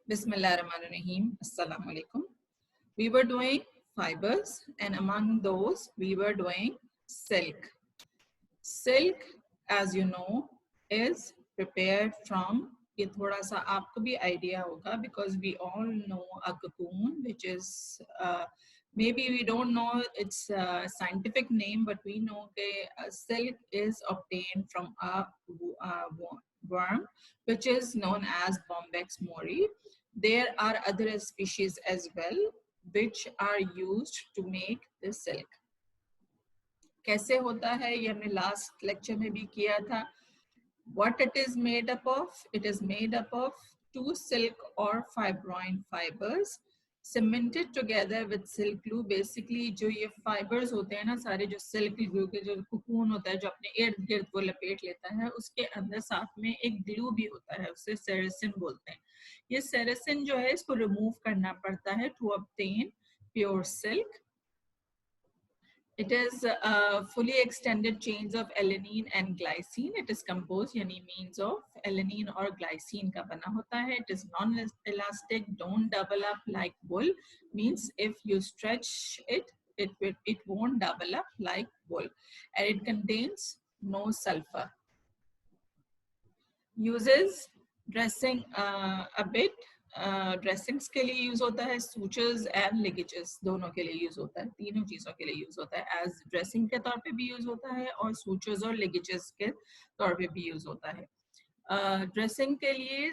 Bismillahirrahmanirrahim. Assalamu alaikum. We were doing fibers, and among those, we were doing silk. Silk, as you know, is prepared from, ये थोड़ा सा आपको भी idea होगा because we all know a cocoon, which is maybe we don't know its scientific name, but we know that silk is obtained from a worm, which is known as Bombyx mori. There are other species as well, which are used to make the silk. कैसे होता है ये हमने last lecture में भी किया था. What it is made up of? It is made up of two silk or fibroin fibers cemented together with silk glue. Basically जो ये fibers होते हैं ना सारे, जो silk glue के जो cocoon होता है जो अपने इर्द गिर्द वो लपेट लेता है, उसके अंदर साथ में एक glue भी होता है, उसे sericin बोलते हैं. ये sericin जो है इसको remove करना पड़ता है to obtain pure silk. It is fully extended chains of alanine and glycine. It is composed, यानी means of alanine और glycine का बना होता है. It is non-elastic, don't double up like wool. Means if you stretch it, it won't double up like wool. And it contains no sulfur. Uses dressing a bit. Dressings के लिए use होता है, sutures and लिगेजेस दोनों के लिए use होता है, तीनों चीजों के लिए यूज होता है. एज ड्रेसिंग के तौर पे भी यूज होता है और सूचर्स और लिगेजेस के तौर पे भी यूज होता है. ड्रेसिंग के लिए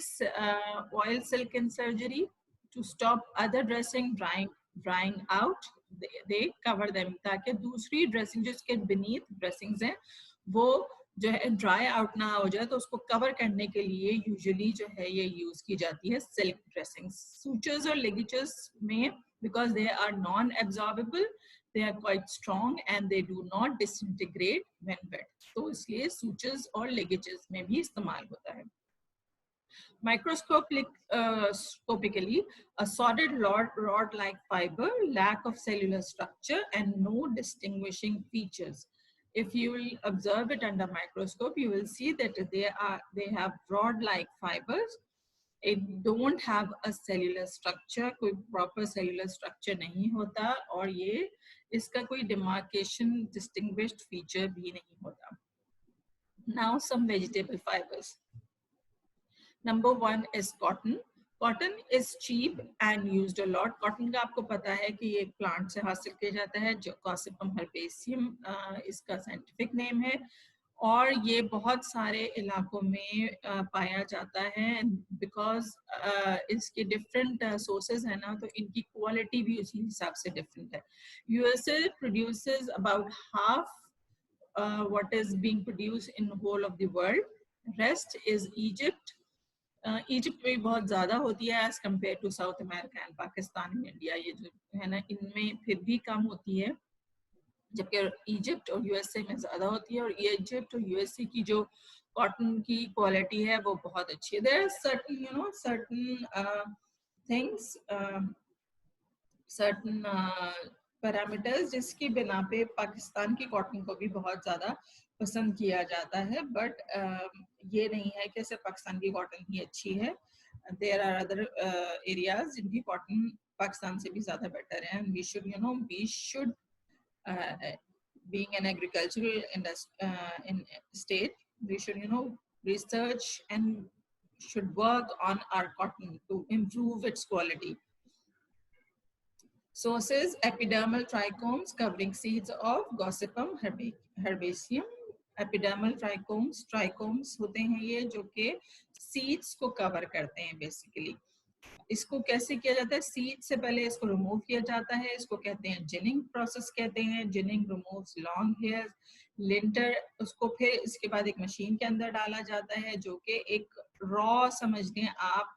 oil silk in surgery to stop other dressing drying out, they cover them, ताकि दूसरी ड्रेसिंग जिसके beneath ड्रेसिंग्स हैं वो जो है ड्राई आउट ना हो जाए, तो उसको कवर करने के लिए यूजुअली जो है ये यूज की जाती है सिल्क ड्रेसिंग. सूचर्स और लिगेजेस में because they are non absorbable, they are quite strong and they do not disintegrate when wet, तो इसलिए सूचर्स और लिगेजेस में भी इस्तेमाल होता है. Microscopically, a solid rod-like fiber, lack of cellular structure and no distinguishing features. If you will observe it under microscope, you will see that they have rod-like fibers. It don't have a cellular structure, कोई proper cellular structure नहीं होता, और ये इसका कोई demarcation distinguished feature भी नहीं होता. Now some vegetable fibers. Number one is cotton. Cotton is cheap and used a lot. Cotton का आपको पता है कि ये प्लांट से हासिल किया जाता है, जो Gossypum herbaceum इसका साइंटिफिक नेम है, और ये बहुत सारे इलाकों में पाया जाता है. बिकॉज इसके डिफरेंट सोर्सेज है ना, तो इनकी क्वालिटी भी उसी हिसाब से डिफरेंट है. USA produces about half what is being produced in the whole of the world. Rest is Egypt. Egypt में बहुत ज़्यादा होती है as compare to South America and Pakistan and India, ये जो है ना इनमें फिर भी कम होती है, जबकि इजिप्ट और यूएसए में ज़्यादा होती है. और इजिप्ट और यूएसए की जो कॉटन की क्वालिटी है वो बहुत अच्छी है. There are certain certain things, certain parameters जिसकी बिना पे पाकिस्तान की कॉटन को भी बहुत ज़्यादा पसंद किया जाता है, बट ये नहीं है कि सिर्फ पाकिस्तान की कॉटन ही अच्छी है. देयर आर अदर एरियाज जिनकी कॉटन पाकिस्तान से भी ज़्यादा बेटर है. And we should being an agricultural in state, we should research and should work on our cotton to improve its quality. Sources: epidermal trichomes covering seeds of Gossypum herbaceum. Epidermal trichomes होते हैं ये, जो कि seeds को cover करते हैं. Basically इसको कैसे किया जाता है, सीड से पहले इसको रिमूव किया जाता है, इसको कहते हैं जिनिंग प्रोसेस कहते हैं. Ginning removes long hairs. Lintel, उसको फिर इसके बाद एक मशीन के अंदर डाला जाता है जो कि एक रॉ समझ लें आप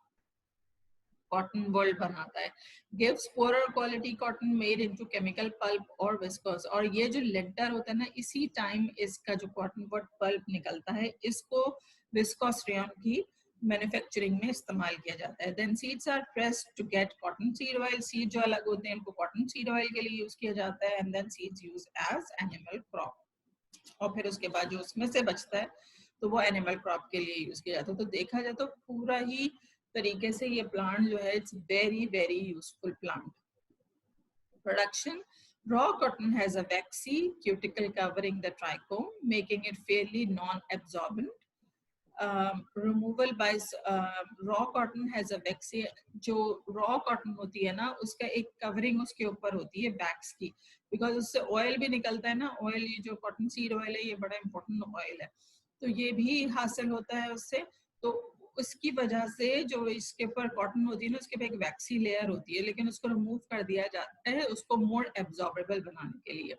कॉटन वर्ल्ड बनाता है. Gives poorer quality cotton made into chemical pulp और विस्कोस. और ये जो लिंटर होता है ना, इसी टाइम इसका जो कॉटन वर्ड पल्प निकलता है, इसको विस्कोस रेयन की मैन्युफैक्चरिंग में इस्तेमाल किया जाता है. Then seeds are pressed to get cotton seed oil. Seed जो अलग होते हैं इनको कॉटन सीड ऑयल के लिए यूज किया जाता है. And then seeds use as animal crop. और फिर उसके बाद जो उसमें से बचता है तो वो एनिमल क्रॉप के लिए यूज किया जाता है. तो देखा जाए तो पूरा ही तरीके से ये प्लांट जो है it's very very useful plant. Production. Raw cotton has a waxy cuticle covering the trichome, making it fairly non-absorbent. Removal by raw cotton has a waxy. जो raw cotton होती है ना, उसका एक covering उसके ऊपर होती है wax की, because उससे oil भी निकलता है ना. Oil, ये जो cotton seed oil है, ये बड़ा important oil है, तो ये भी हासिल होता है उससे. तो उसकी वजह से जो इसके ऊपर कॉटन होती है ना, उसके ऊपर एक वैक्सी लेयर होती है, लेकिन उसको रिमूव कर दिया जाता है उसको मोर एब्जॉर्बेबल बनाने के लिए.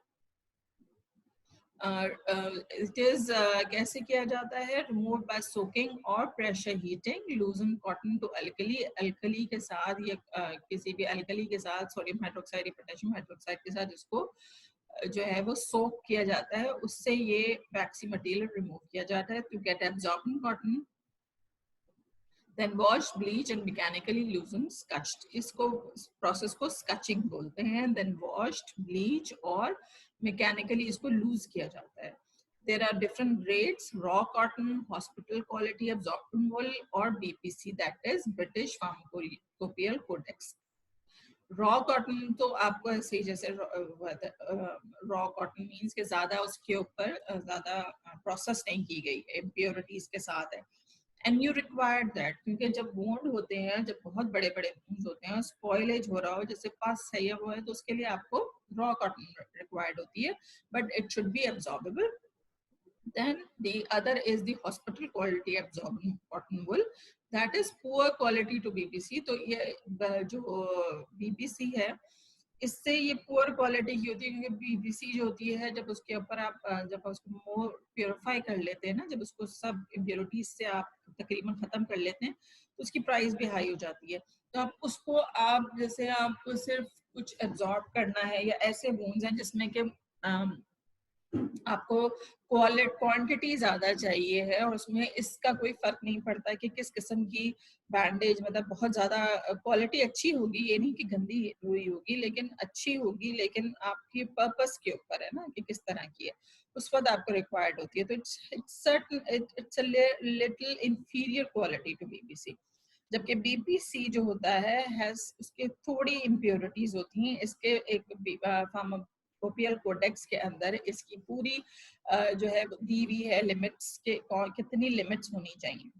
इट इज कैसे किया जाता है? रिमूव बाय सोकिंग और pressure heating. Loosen cotton to alkali. Alkali के साथ या किसी भी अल्कली के साथ, सोडियम हाइड्रोक्साइड या पोटेशियम हाइड्रोक्साइड के साथ इसको जो है वो सोक किया जाता है, उससे ये वैक्सी मटेरियल रिमूव किया जाता है to get absorbing cotton. Then wash, bleach and mechanically loosen scotched. इसको प्रोसेस को स्कचिंग बोलते हैं. Then washed, bleach और mechanically इसको लूज किया जाता है. There are different grades: raw cotton, hospital quality absorbent wool और BPC, that is British Pharmacopoeial Codex. Raw cotton तो आपको ऐसे ही, जैसे रॉ कॉटन मीन्स के ज्यादा उसके ऊपर ज्यादा प्रोसेस नहीं की गई, इम्प्योरिटीज के साथ है. एंड यू रिक्वायर्ड दैट, क्योंकि जब वोंड होते हैं, जब बहुत बड़े बड़े वोंड्स होते हैं, स्पॉइलेज हो रहा हो, जैसे पास सही हुआ है, तो उसके लिए आपको रॉ कॉटन रिक्वायर्ड होती है, but it should be absorbable. Then the other is the hospital quality absorbent cotton wool, that is poor quality to BPC. तो ये जो BPC है, इससे ये पुअर क्वालिटी की होती है, क्योंकि बीपीसी जो होती है, जब उसके ऊपर आप जब उसको मोर प्योरीफाई कर लेते हैं ना, जब उसको सब इम्प्योरिटीज से आप तकरीबन खत्म कर लेते हैं, तो उसकी प्राइस भी हाई हो जाती है. तो आप उसको आप जैसे आपको सिर्फ कुछ एब्जॉर्ब करना है, या ऐसे वूंड्स हैं जिसमें कि आपको क्वांटिटी ज्यादा चाहिए है, और उसमें इसका कोई फर्क नहीं पड़ता कि किस किस्म की बैंडेज, मतलब बहुत ज्यादा क्वालिटी अच्छी होगी, ये नहीं कि गंदी हुई होगी, लेकिन अच्छी होगी, लेकिन आपकी पर्पस के ऊपर है ना कि किस तरह की है, उस वक्त आपको रिक्वायर्ड होती है. तो it's a little inferior quality to BPC. जबकि बीपीसी जो होता है हैज उसके थोड़ी इम्प्योरिटीज होती हैं. इसके एक फार्माकोपियल कोडेक्स के अंदर इसकी पूरी जो है दी हुई है लिमिट्स के, कितनी लिमिट्स होनी चाहिए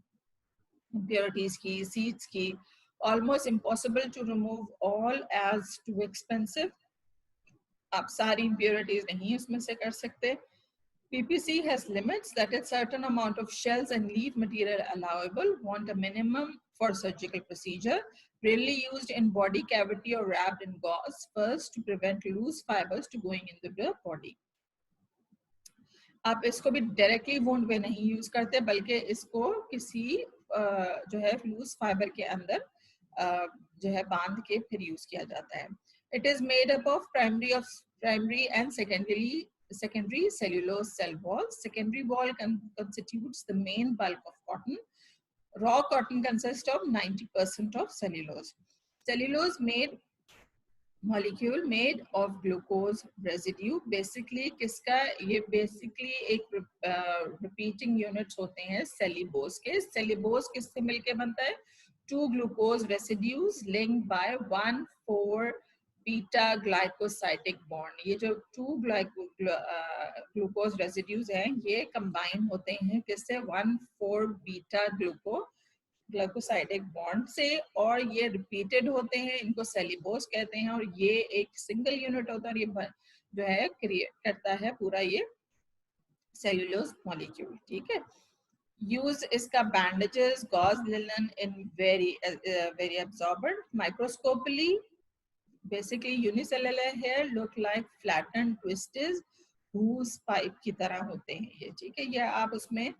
इम्प्योरिटीज की, सीड्स की. Almost impossible to remove all as to expensive. आप सारी इम्प्योरिटीज नहीं उसमें से कर सकते. PPC has limits, that is certain amount of shells and leaf material allowable, want a minimum for surgical procedure, rarely used in body cavity or wrapped in gauze, first to prevent loose fibers to going into the body. आप इसको भी directly wound पे नहीं use करते, बल्कि इसको किसी जो है लूज फाइबर के अंदर जो है बांध के फिर यूज किया जाता है. It is made up of primary and secondary cellulose cell wall. Secondary wall constitutes the main bulk of cotton. Raw cotton consists of 90% of cellulose. Cellulose molecule made of glucose residue. Basically किसका ये basically एक repeating units होते हैं cellulose के. Cellulose किससे मिलके बनता है? 2 glucose residues linked by 1,4 beta ग्लाइकोसाइटिक bond. ये जो 2 ग्लूकोज रेसिड्यूज हैं, ये कंबाइन होते हैं किससे? 1,4 बीटा ग्लाइकोसाइटिक बॉन्ड से, और ये रिपीटेड होते हैं, इनको सेल्यूलोज कहते हैं, और ये एक सिंगल यूनिट होता है, और ये जो है क्रिएट करता है पूरा ये सेल्यूलोज मॉलिक्यूल. ठीक है. यूज इसका bandages, gauze, linen in very absorbent. Microscopically basically unicellular hair look like flattened twisted whose pipe की तरह होते हैं ये. ठीक है. ये आप उसमें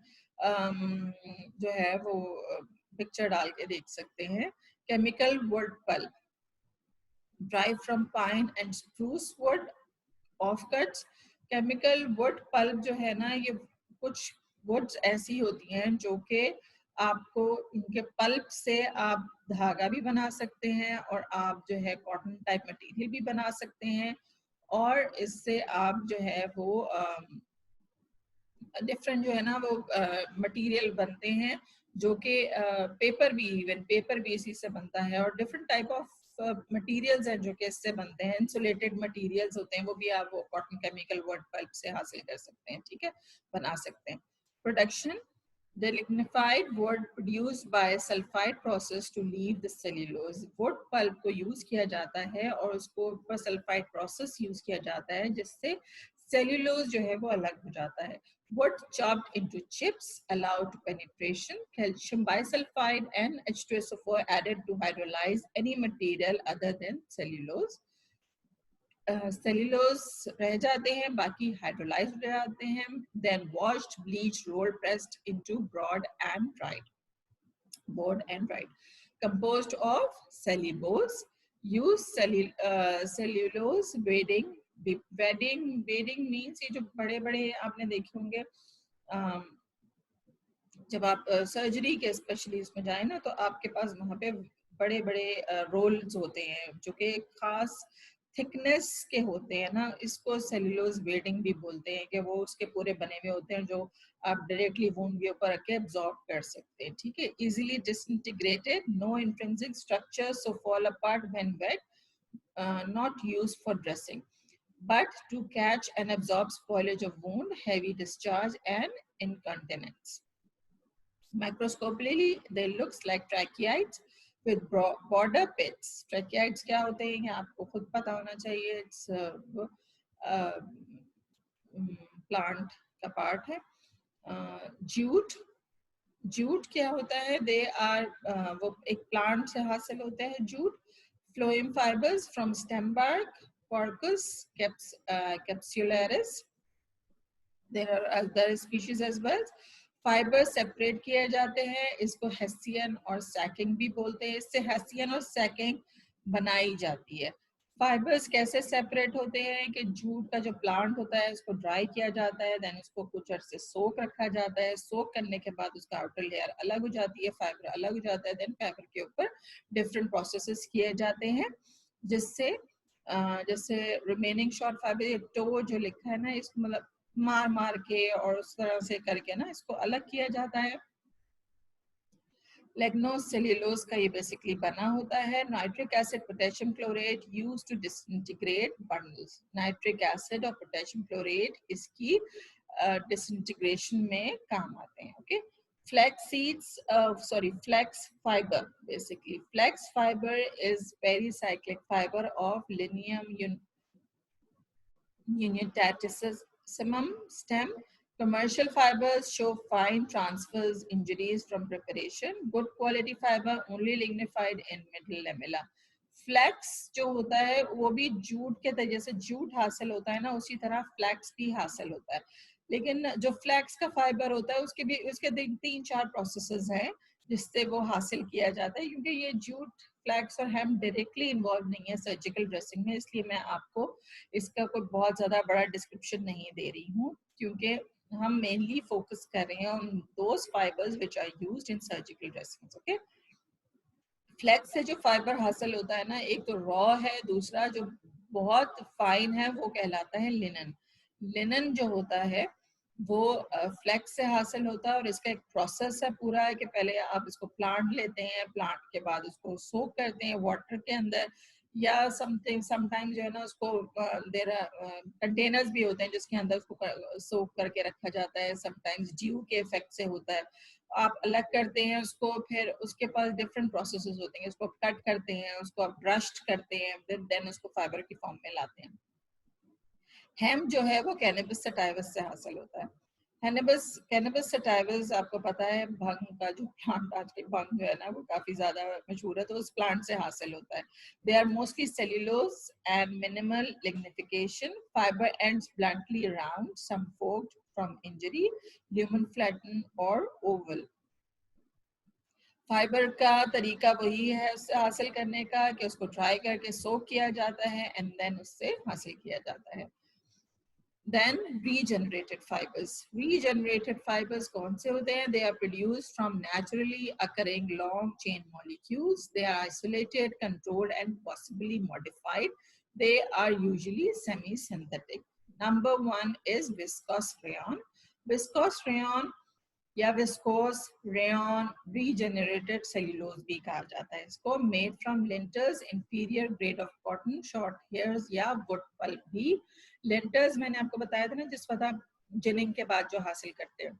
जो है वो पिक्चर डाल के देख सकते हैं. Chemical wood pulp drive from pine and spruce wood. Offcuts. Chemical wood pulp जो है ना, ये कुछ वुड्स ऐसी होती हैं जो कि आपको इनके पल्प से आप धागा भी बना सकते हैं, और आप जो है कॉटन टाइप मटेरियल भी बना सकते हैं, और इससे आप जो है वो डिफरेंट जो है ना वो मटेरियल बनते हैं, जो कि पेपर भी, इवन पेपर भी इसी से बनता है, और डिफरेंट टाइप ऑफ मटेरियल्स हैं जो कि इससे बनते हैं। इंसुलेटेड मटेरियल्स होते हैं, वो भी आप वो कॉटन केमिकल वुड पल्प से हासिल कर सकते हैं, ठीक है, बना सकते हैं। Production, the lignified wood produced by sulfide process to leave the cellulose. wood pulp को यूज किया जाता है और उसको ऊपर सल्फाइड प्रोसेस यूज किया जाता है जिससे सेल्यूलोज जो है वो अलग हो जाता है। wood chopped into chips allowed to penetration, calcium bisulfide and H2SO4 added to hydrolyze any material other than cellulose. Cellulose रह जाते हैं, बाकी हाइड्रोलाइज हो जाते हैं, then washed, bleach, rolled, pressed into broad and dried, board and dried, composed of cellulose. use cellulose bedding. Bedding means ये जो बड़े बड़े आपने देखे होंगे, जब आप सर्जरी के स्पेशली इसमें जाए ना, तो आपके पास वहाँ पे बड़े बड़े रोल्स होते हैं जो कि खास थिकनेस के होते हैं ना, इसको सेल्यूलोज बेडिंग भी बोलते हैं, कि वो उसके पूरे बने हुए होते हैं जो आप डायरेक्टली वूंड के ऊपर रख के एब्जॉर्ब कर सकते हैं, ठीक है। Easily disintegrated, no intrinsic structure, so fall apart when wet, not used for dressing but to catch and absorb spoilage of wound, heavy discharge and incontinence. Microscopically, they looks like tracheids with border pits. Tracheids क्या होते हैं, ये आपको खुद पता होना चाहिए। It's plant का part है। Jute, jute क्या होता है? They are वो एक plant से हासिल होता है jute. Phloem fibers from stem bark, Quercus capsularis. There are other species as well. Fibre separate किए जाते हैं, इसको हेसियन और सैकिंग भी बोलते हैं। इससे हेसियन और सैकिंग बनाई जाती है। फाइबर्स कैसे सेपरेट होते हैं कि जूट का जो प्लांट होता है उसको ड्राई किया जाता है, देन उसको कुछ अर्से सोक रखा जाता है, सोक करने के बाद उसका आउटर लेयर अलग हो जाती है, फाइबर अलग हो जाता है, देन फाइबर के ऊपर डिफरेंट प्रोसेसेस किए जाते हैं, जिससे जैसे रिमेनिंग शॉर्ट फाइबर, टो जो लिखा है ना, इसको मतलब मार मार के और उस तरह से करके ना इसको अलग किया जाता है। लेग्नोसेल्यूलोज का ये बेसिकली बना होता है। Nitric acid, potassium chlorate used to disintegrate bundles. Nitric acid और पोटेशियम क्लोरेट इसकी डिसइंटीग्रेशन में काम आते हैं, okay. Flax seeds, flax fiber, basically flax fiber is pericyclic fiber of Lineum unitatissimum stem. Commercial fibers show fine transverse injuries from preparation. Good quality fiber only lignified in middle lamella. Flax जो होता है वो भी jute के तरीके से jute हासिल होता है ना, उसी तरह फ्लैक्स भी हासिल होता है। लेकिन जो फ्लैक्स का फाइबर होता है उसके 3-4 प्रोसेसेस हैं जिससे वो हासिल किया जाता है, क्योंकि ये जूट, फ्लैक्स और हेम्प डायरेक्टली इन्वॉल्व नहीं है सर्जिकल ड्रेसिंग में, इसलिए मैं आपको इसका कोई बहुत ज्यादा बड़ा डिस्क्रिप्शन नहीं दे रही हूँ, क्योंकि हम मेनली फोकस कर रहे हैं on those fibres which are used in surgical dressings, okay. Flax से जो फाइबर हासिल होता है ना, एक तो रॉ है, दूसरा जो बहुत फाइन है वो कहलाता है लिनन। लिनन जो होता है वो फ्लैक्स से हासिल होता है, और इसका एक प्रोसेस है पूरा, है कि पहले आप इसको प्लांट लेते हैं, प्लांट के बाद उसको सोक करते हैं वाटर के अंदर, या समटाइम जो है ना उसको देर कंटेनर्स भी होते हैं जिसके अंदर उसको सोक करके रखा जाता है, समटाइम्स ड्यू के इफेक्ट से होता है। आप अलग करते हैं उसको, फिर उसके पास डिफरेंट प्रोसेसेस होते हैं, उसको कट करते हैं, उसको आप ब्रश्ड करते हैं, देन उसको फाइबर की फॉर्म में लाते हैं। हेम्प जो है वो कैनबिस सटाइवस से हासिल होता है। कैनबिस सटाइवस आपको पता है भंग का जो प्लांट, आज के भंग जो है ना वो काफी ज्यादा मशहूर है, तो उस प्लांट से हासिल होता है। They are mostly cellulose and minimal lignification, fibre ends bluntly round, some forked from injury, lumen flatten और ओवल। फाइबर का तरीका वही है उससे हासिल करने का कि उसको ड्राई करके सोक किया जाता है एंड देन उससे हासिल किया जाता है। Then regenerated fibers. Regenerated fibers कौन से होते हैं? They are produced from naturally occurring long chain molecules. They are isolated, controlled and possibly modified. They are usually semi-synthetic. Number one is viscose rayon. Viscose rayon या viscous rayon regenerated cellulose भी कहा जाता है इसको। Made from Lintner's inferior grade of cotton short hairs या wood pulp भी। Lintner's मैंने आपको बताया था ना, जिस वक्त आप जिनिंग के बाद जो हासिल करते हैं,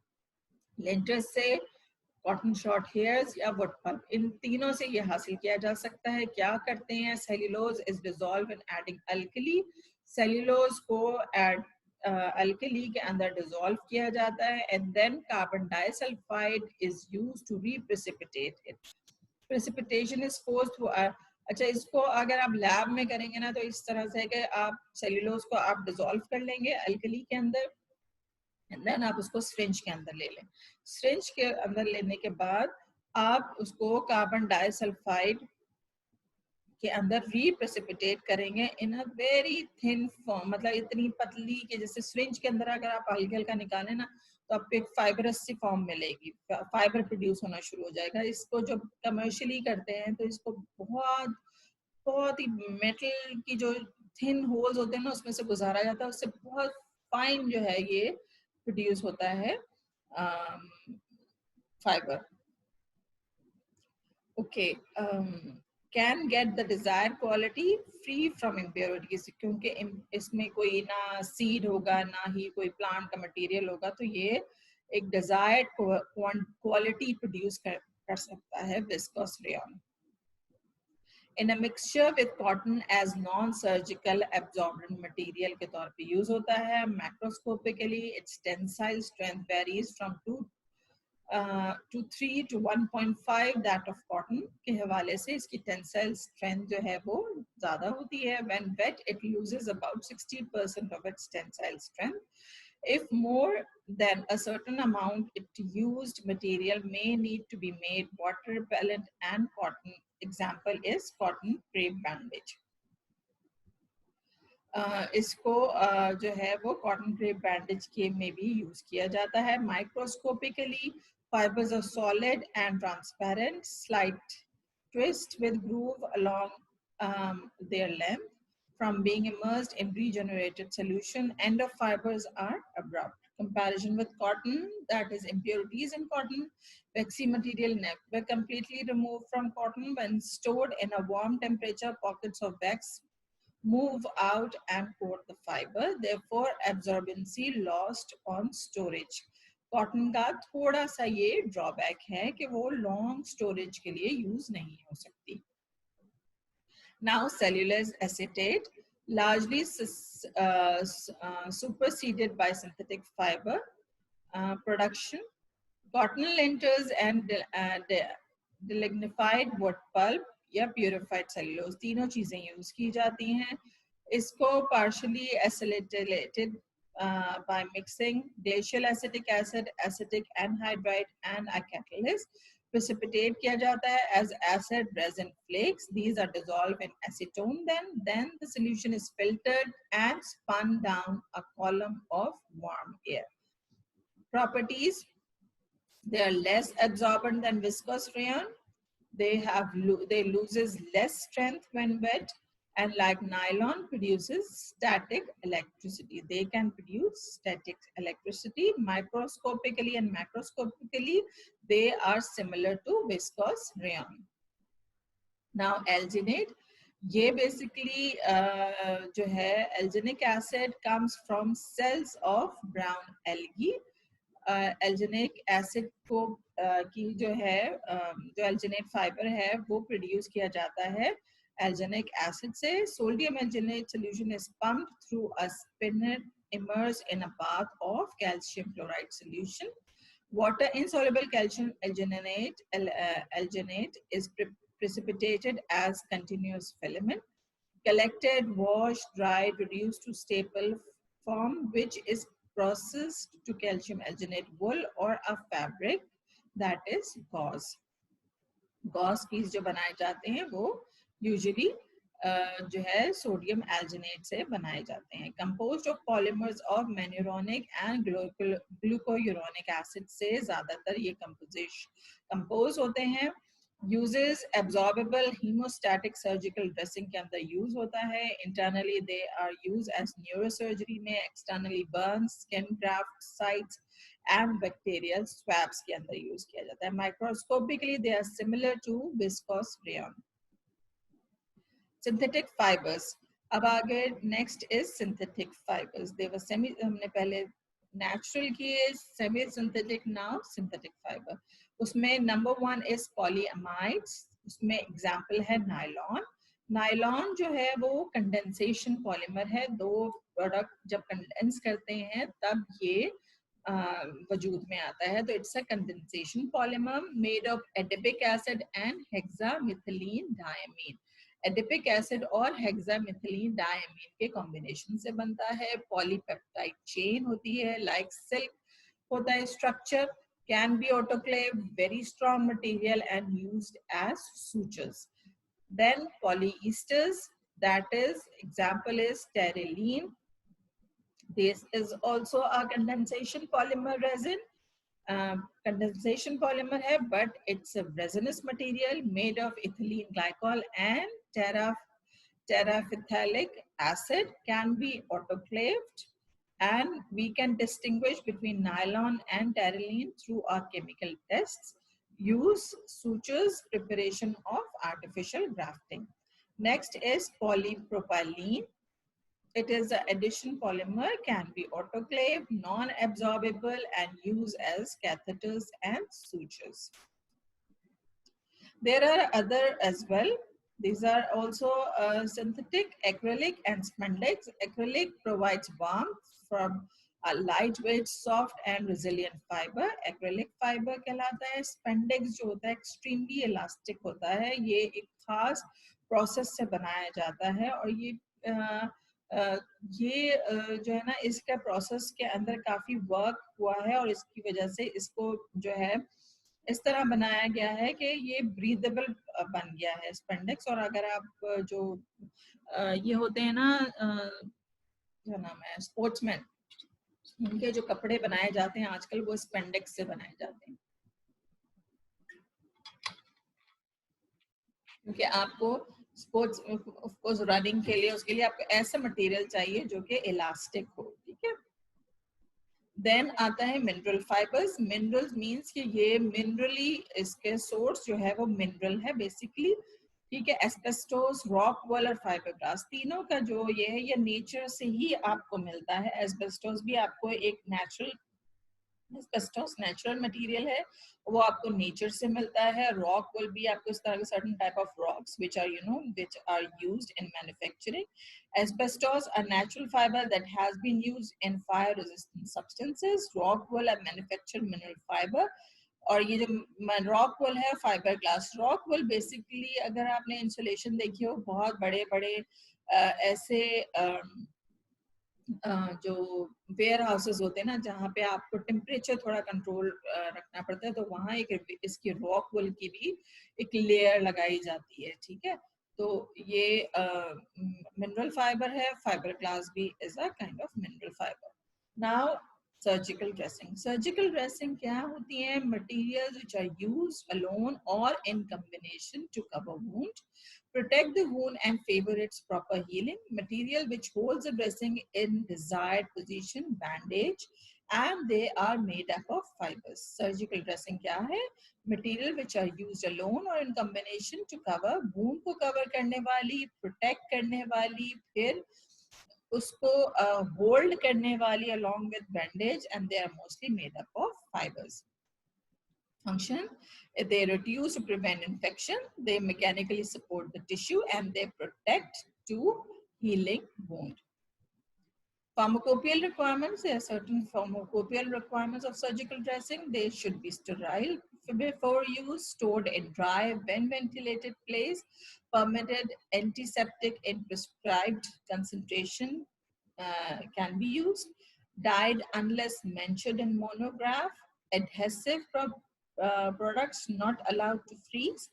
लिंटर्स से कॉटन शॉर्ट हेयर्स या वुड पल्प, इन तीनों से ये हासिल किया जा सकता है। क्या करते हैं, cellulose is dissolve in adding alkali, cellulose को एड अल्कली के अंदर डिसॉल्व किया जाता है, and then carbon disulphide is used to reprecipitate it. Precipitation is forced. अच्छा, इसको अगर आप लैब में करेंगे ना, तो इस तरह से कि आप सेल्यूलोज को आप डिसॉल्व कर लेंगे अल्कली के अंदर, एंड देन आप उसको सिरिंज के अंदर ले लें। सिरिंज के अंदर लेने के बाद आप उसको कार्बन डाइसल्फाइड के अंदर रीप्रेसिपिटेट करेंगे इन अ वेरी थिन फॉर्म, मतलब इतनी पतली कि जैसे सिरिंज के अंदर अगर आप हल्का हल्का निकालें ना, तो आपको एक फाइबरस सी फॉर्म मिलेगी, फाइबर प्रोड्यूस होना शुरू हो जाएगा। इसको जब कमर्शियली करते हैं तो इसको बहुत बहुत ही मेटल की जो थिन होल्स होते हैं ना, उसमें से गुजारा जाता है, उससे बहुत फाइन जो है ये प्रोड्यूस होता है fibre. Okay, can get the desired quality free from impurities, क्योंकि इसमें कोई ना सीड होगा ना ही कोई प्लांट का मटेरियल होगा, तो ये एक डिजायर्ड क्वालिटी प्रोड्यूस कर सकता है viscose rayon. In a mixture with cotton as non surgical absorbent material के तौर पे यूज होता है। Macroscopically its tensile strength varies from 2 to 3 to 1.5 that of cotton के हवाले से इसकी टेंसाइल स्ट्रेंथ जो है वो ज्यादा होती है। When wet it loses about 60% of its tensile strength. If more than a certain amount, it used material may need to be made water repellent and cotton. Example is cotton crepe bandage. इसको जो है वो cotton crepe bandage के में भी use किया जाता है। Microscopically fibers are solid and transparent, slight twist with groove along their length. From being immersed in regenerated solution, end of fibers are abrupt. Comparison with cotton, that is impurities in cotton. Waxy material never completely removed from cotton. When stored in a warm temperature, pockets of wax move out and coat the fiber, therefore absorbency lost on storage. Cotton का थोड़ा सा ये drawback है कि वो long storage के लिए use नहीं हो सकती। Now cellulose acetate, largely superseded by synthetic fiber production. Cotton linters and delignified wood pulp या purified cellulose, तीनों चीजें यूज की जाती हैं। इसको partially acetylated by mixing glacial acetic acid, acetic anhydride and a catalyst. Precipitate किया जाता है as acid resin flakes. These are dissolved in acetone. Then the solution is filtered and spun down a column of warm air. Properties: they are less absorbent than viscose rayon. They loses less strength when wet, and like nylon produces static electricity. They can produce static electricity. Microscopically and macroscopically, they are similar to viscose rayon. Now alginate, ये basically जो है alginic acid comes from cells of brown algae. Alginic acid को की जो है जो alginate fibre है वो प्रोड्यूस किया जाता है एल्जिनिक एसिड से। Sodium alginate solution is pumped through a spinner immersed in a bath of calcium chloride solution. Water insoluble calcium alginate is precipitated as continuous filament, collected, washed, dried, reduced to staple form, which is processed to calcium alginate wool or a fabric, that is gauze. Gauze piece जो बनाए जाते हैं वो usually जो है sodium alginate से बनाए जाते हैं। Composed of polymers of mannuronic and glucuronic acid से ज्यादातर ये कंपोज होते हैं। Uses absorbable haemostatic surgical dressing के अंदर यूज होता है। Internally they are use as neurosurgery में, externally burn, skin graft sites and bacterial swabs के अंदर यूज किया जाता है. Microscopically they are similar to viscose rayon. Synthetic fibres. अब आगे next is synthetic fibres. They were semi, हमने पहले नेचुरल किए, semi synthetic, now synthetic fibre. उसमें नंबर 1 इज पॉलीअमाइड्स. उसमें एग्जांपल है नायलॉन. नायलॉन जो है वो कंडेंसेशन पॉलीमर है. दो प्रोडक्ट जब कंडेंस करते हैं तब ये वजूद में आता है. तो it's a condensation polymer made of adipic acid and हेक्सामिथिलीन diamine. Adipic acid और हेक्सामिथिलीन डायमीन के कॉम्बिनेशन से बनता है. पॉलीपेप्टाइड चेन होती है, लाइक सिल्क होता है structure. Can be autoclave, very strong material and used as sutures. Then polyesters, that is example is terylene. This is also a condensation polymer resin. Condensation polymer है, but it's a resinous material made of ethylene glycol and terephthalic acid. Can be autoclaved, and we can distinguish between nylon and terylene through our chemical tests. Use sutures, preparation of artificial grafting. Next is polypropylene. It is an addition polymer, can be autoclaved, non-absorbable, and used as catheters and sutures. There are other as well. These are also synthetic, acrylic, and spandex. Acrylic provides warmth from a lightweight, soft, and resilient fiber. Acrylic fiber कहलाता है. Spandex जो होता है extremely elastic होता है. ये एक खास process से बनाया जाता है और ये जो है ना, इसका प्रोसेस के अंदर काफी वर्क हुआ है और इसकी वजह से इसको जो है इस तरह बनाया गया है कि ये ब्रीदेबल बन गया है स्पेंडेक्स. और अगर आप जो ये होते हैं ना, क्या नाम है, स्पोर्ट्समैन, उनके जो कपड़े बनाए जाते हैं आजकल वो स्पेंडेक्स से बनाए जाते हैं. क्योंकि आपको स्पोर्ट्स ऑफ कोर्स रनिंग के लिए, उसके लिए आपको ऐसा मटेरियल चाहिए जो कि इलास्टिक हो. ठीक है. देन आता है मिनरल फाइबर्स. मिनरल्स मींस कि ये मिनरली, इसके सोर्स जो है वो मिनरल है बेसिकली. ठीक है. एस्बेस्टोस, रॉक वॉल और फाइबरग्लास, तीनों का जो ये है ये नेचर से ही आपको मिलता है. एस्बेस्टोस भी आपको एक नेचुरल, एस्बेस्टोस नेचुरल मटेरियल है, वो आपको नेचर से मिलता है. रॉक विल भी आपको इस तरह के certain type of rocks which are which are used in manufacturing. Asbestos, a natural fiber that has been used in fire resistant substances. Rock wool, a manufactured mineral fiber. और ये जो rock वुल है, fibre glass. Rock वुल basically अगर आपने insulation देखी हो, बहुत बड़े बड़े ऐसे जो वेयर हाउसेस होते हैं ना, जहाँ पे आपको टेम्परेचर थोड़ा कंट्रोल रखना पड़ता है, तो वहाँ एक इसकी रॉक वुल की भी एक लेयर लगाई जाती है. ठीक है. तो ये मिनरल फाइबर है. फाइबर ग्लास भी is a kind of mineral fibre. Now surgical dressing. Surgical dressing क्या होती है? Materials which are used alone or in combination to cover wound, protect the wound and favor its proper healing. Material which holds the dressing in desired position, bandage, and they are made up of fibers. Surgical dressing क्या है? Material which are used alone or in combination to cover, wound को cover करने वाली, protect करने वाली, फिर उसको hold करने वाली along with bandage, and they are mostly made up of fibers. Function: they reduce to prevent infection, they mechanically support the tissue, and they protect to healing wound. Pharmacopoeial requirements: there are certain pharmacopoeial requirements of surgical dressing. They should be sterile before use, stored in dry, when ventilated place, permitted antiseptic in prescribed concentration can be used, dyed unless mentioned in monograph, adhesive products not allowed to freeze,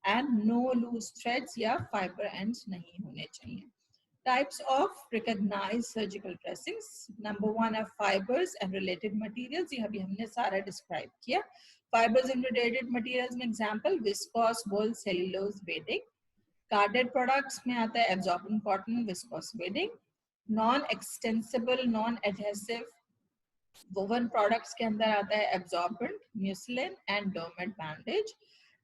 and no loose threads या fiber ends नहीं होने चाहिए. Types of recognized surgical dressings. Number 1 are fibers and related materials. ये अभी हमने सारा describe किया. Fibers and related materials में example viscose, wool, cellulose, bedding. Carded products में आता है absorbent cotton, viscose bedding. Non-extensible, non-adhesive woven products के अंदर आता है absorbent, muslin and domette bandage.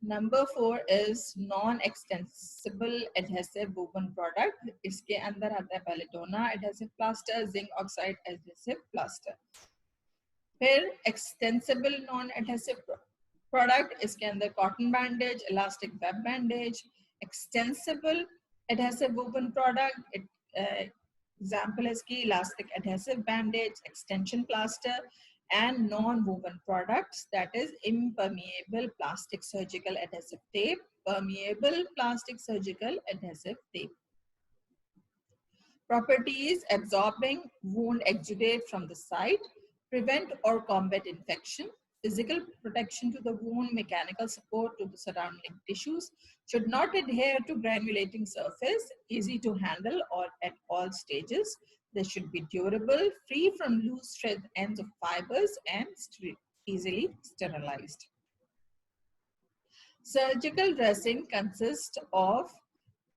Number 4 is non extensible adhesive woven product. इसके अंदर आता है पेलेटोना adhesive plaster, zinc oxide adhesive plaster. फिर एक्सटेंसिबल नॉन एडहेसिव प्रोडक्ट, इसके अंदर cotton bandage, elastic web bandage. Extensible adhesive woven product, example is की elastic adhesive bandage, extension plaster, and non-woven products, that is impermeable plastic surgical adhesive tape, permeable plastic surgical adhesive tape. Properties: absorbing wound exudate from the site, prevent or combat infection, physical protection to the wound, mechanical support to the surrounding tissues, should not adhere to granulating surface, easy to handle or at all stages. They should be durable, free from loose thread ends of fibers, and easily sterilized. Surgical dressing consists of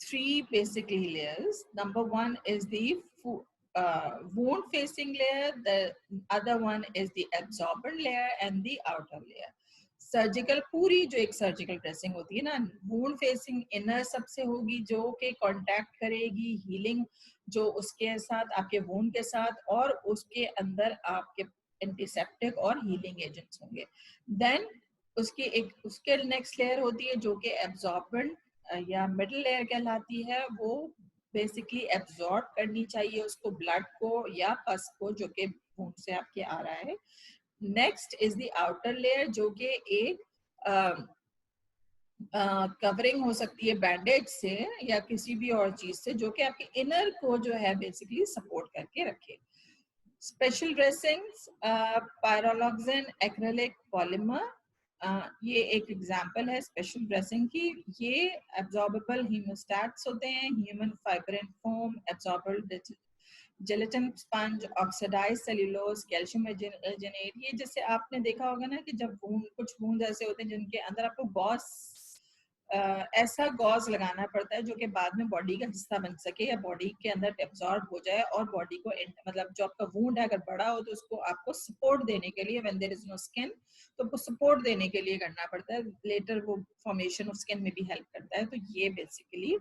three basically layers. Number one is the wound facing layer, the other one is the absorbent layer and the outer layer. Surgical पूरी जो एक surgical dressing होती है ना, wound facing inner सबसे होगी जो कि कांटेक्ट करेगी हीलिंग जो उसके साथ आपके वूंड के साथ, और उसके अंदर आपके एंटीसेप्टिक और हीलिंग एजेंट्स होंगे. देन उसके नेक्स्ट लेयर होती है जो कि एब्जॉर्बेंट या मिडल लेयर कहलाती है. वो बेसिकली एब्जॉर्ब करनी चाहिए उसको, ब्लड को या पस को जो कि वूंड से आपके आ रहा है. Next is the outer layer जो कि एक कवरिंग हो सकती है बैंडेज से या किसी भी और चीज से जो कि आपके इनर को जो है बेसिकली सपोर्ट करके रखे. स्पेशल ड्रेसिंग्स, पायरोलॉक्सिन एक्रेलिक पॉलीमर, ये एक एग्जांपल है स्पेशल ड्रेसिंग की. ये एब्जॉर्बेबल हीमोस्टैट्स होते हैं, human fibrin foam, absorbable gelatin sponge, oxidise cellulose, calcium alginate. ये जैसे आपने देखा होगा ना कि जब कुछ वूंड ऐसे होते हैं जिनके अंदर आपको गॉस ऐसा गॉज लगाना पड़ता है जो कि बाद में बॉडी का हिस्सा बन सके या बॉडी के अंदर एब्जॉर्ब हो जाए और बॉडी को मतलब जो आपका वूंड है अगर बड़ा हो तो उसको आपको सपोर्ट देने के लिए, when there is no skin, तो आपको सपोर्ट देने के लिए करना पड़ता है. लेटर वो फॉर्मेशन ऑफ स्किन में भी हेल्प करता है. तो ये बेसिकली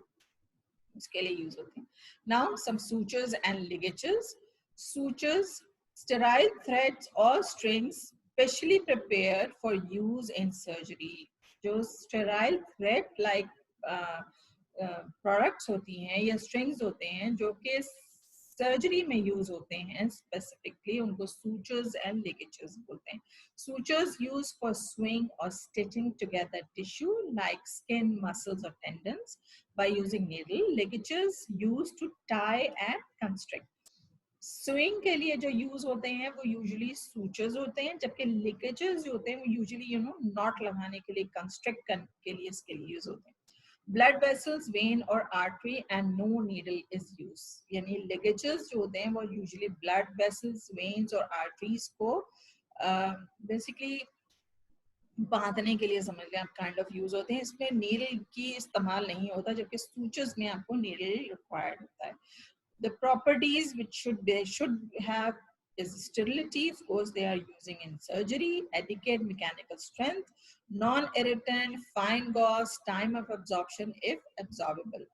उसके लिए यूज होते हैं. Now some sutures and ligatures. Sutures, sterile threads or strings specially prepared for use in surgery. जो sterile thread like products होती हैं या strings होते हैं जो कि सर्जरी में यूज होते हैं, स्पेसिफिकली उनको सूचर्स एंड लिगेचर्स बोलते हैं. Sutures use for sewing or stitching together tissue like skin, muscles और tendons by using needle. Ligatures used to tie and constrict. Sewing के लिए जो यूज होते हैं वो यूजुअली सूचर्स होते हैं, जबकि लिगेचर्स जो होते हैं वो यूजुअली नॉट लगाने के लिए, कंस्ट्रक्ट करने के लिए इसके लिए यूज होते हैं. ब्लड वेसल्स, वेन और artery and no needle is use. यानी लिगेचर्स जो होते हैं वो यूजुअली ब्लड वेसल्स, वेन्स और आर्टरीज को बेसिकली बांधने के लिए समझ लें आप काइंड ऑफ यूज होते हैं. इसमें नीडल की इस्तेमाल नहीं होता, जबकि सूचर्स में आपको नीडल रिक्वायर्ड होता है. The properties which they should have is sterility, of course they are using in surgery, adequate mechanical strength, non-irritant, fine gauze, time of absorption if absorbable.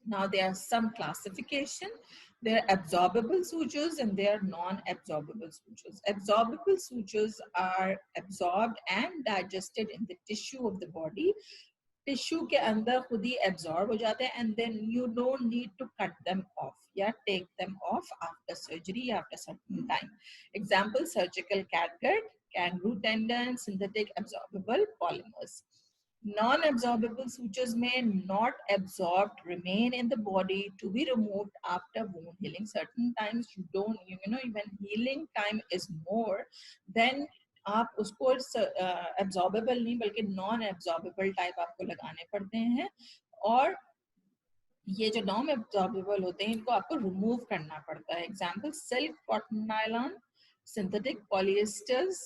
Now there are some classification. There are absorbable sutures and there are non-absorbable sutures. Absorbable sutures are absorbed and digested in the tissue of the body. Tissue के अंदर खुद ही absorb हो जाते हैं and then you don't need to cut them off या take them off after surgery after certain time. Example surgical catgut, kangaroo tendon, synthetic absorbable polymers. Non-absorbable sutures may not absorbed remain in the body to be removed after wound healing. Certain times you don't, when healing time is more, then आप उसको absorbable नहीं बल्कि non absorbable type आपको लगाने पड़ते हैं. और ये जो नॉन एब्जॉर्बेबल होते हैं इनको आपको रिमूव करना पड़ता है. Example silk, cotton, nylon, synthetic polyesters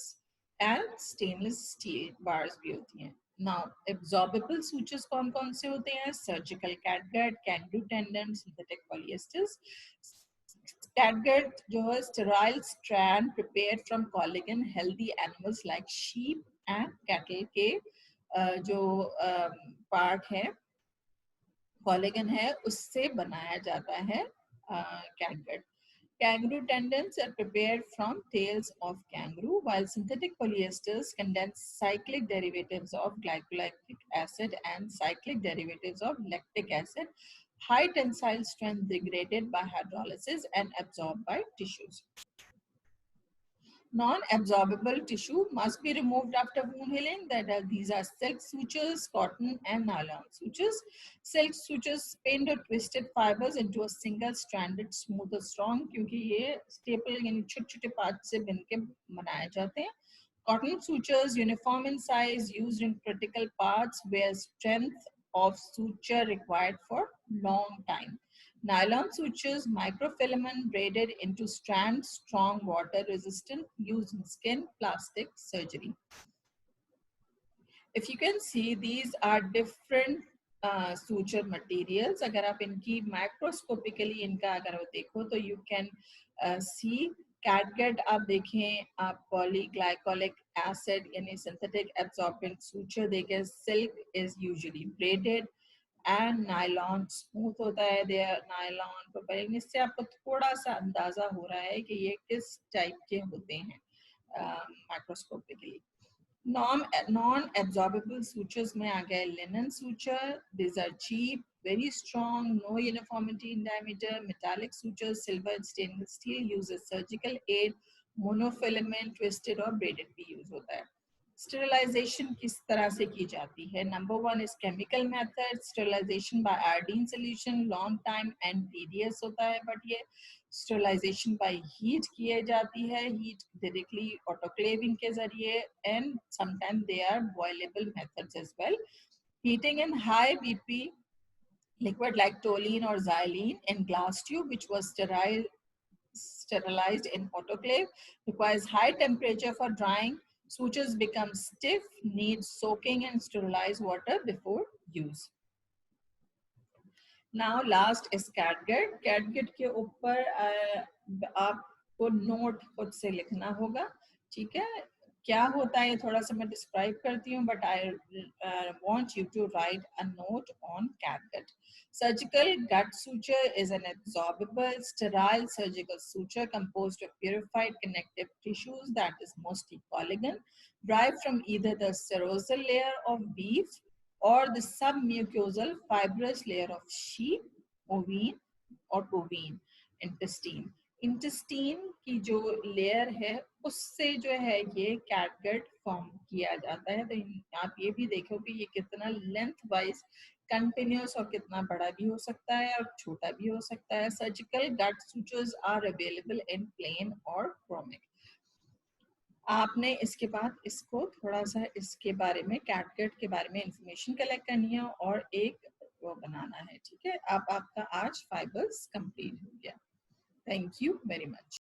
and stainless steel bars भी होती हैं. नाउ एब्जॉर्बेबल सूचर्स कौन कौन से होते हैं? Surgical catgut, kangaroo tendon, synthetic polyesters. Catgut जो है sterile strand prepared from collagen healthy animals like sheep and cattle के जो पार्ट है कोलेजन है उससे बनाया जाता है catgut. Kangaroo tendons are prepared from tails of kangaroo, while synthetic polyesters condense cyclic derivatives of glycolic acid and cyclic derivatives of lactic acid, high tensile strength degraded by hydrolysis and absorbed by tissues. Non-absorbable tissue must be removed after wound healing. These are silk sutures, cotton, and nylon sutures. Silk sutures pinned or twisted fibers into a single stranded smooth or strong क्योंकि ये staple यानी छोटे-छोटे parts से बन के बनाए जाते हैं. Cotton sutures uniform in size used in critical parts where strength of suture required for long time. Nylon sutures, microfilament braided into strands, strong, water resistant, used in skin, plastic surgery. If you can see, these are different suture materials. अगर आप इनकी microscopically इनका अगर देखो तो you can see catgut. आप देखें आप polyglycolic acid यानी synthetic absorbent suture देखें. Silk is usually braided and nylon smooth होता है. There nylon propylene. इससे आपको थोड़ा सा अंदाजा हो रहा है कि ये किस टाइप के होते हैं microscopically. Non-absorbable sutures में आ गए linen suture. These are cheap, very strong, no uniformity in diameter. Metallic sutures, silver and stainless steel uses surgical aid. Monofilament, twisted और braided भी use होता है. Sterilization किस तरह से की जाती है? Number one is chemical method. Sterilization by iodine solution, long time and tedious होता है, but ये sterilization by heat किए जाती है. Heat directly autoclaving के जरिए, and sometimes they are boilable methods as well. Heating in high BP liquid like toluene or xylene in glass tube, which was sterilized in autoclave, requires high temperature for drying. Sutures become stiff, need soaking in sterilized water before use. Now last is catgut. Catgut के ऊपर आपको note खुद से लिखना होगा, ठीक है? क्या होता है थोड़ा सा मैं डिस्क्राइब करती हूँ, but I want you to write a note on catgut. Surgical gut suture is an absorbable, sterile surgical suture composed of purified connective tissues that is mostly collagen, derived from either the serosal layer of beef or the submucosal fibrous layer of sheep, ovine or bovine intestine. Intestine की जो layer है उससे जो है ये catgut form किया जाता है. तो आप ये भी देखो कि ये कितना लेंथ वाइज कंटिन्यूस और कितना बड़ा भी हो सकता है और छोटा भी हो सकता है. Surgical gut sutures are available in plain और क्रोमिक. आपने इसके बाद इसको थोड़ा सा इसके बारे में कैटगट के बारे में इंफॉर्मेशन कलेक्ट करनी है और एक वो बनाना है, ठीक है? अब आपका आज फाइबर्स कंप्लीट हो गया. Thank you very much.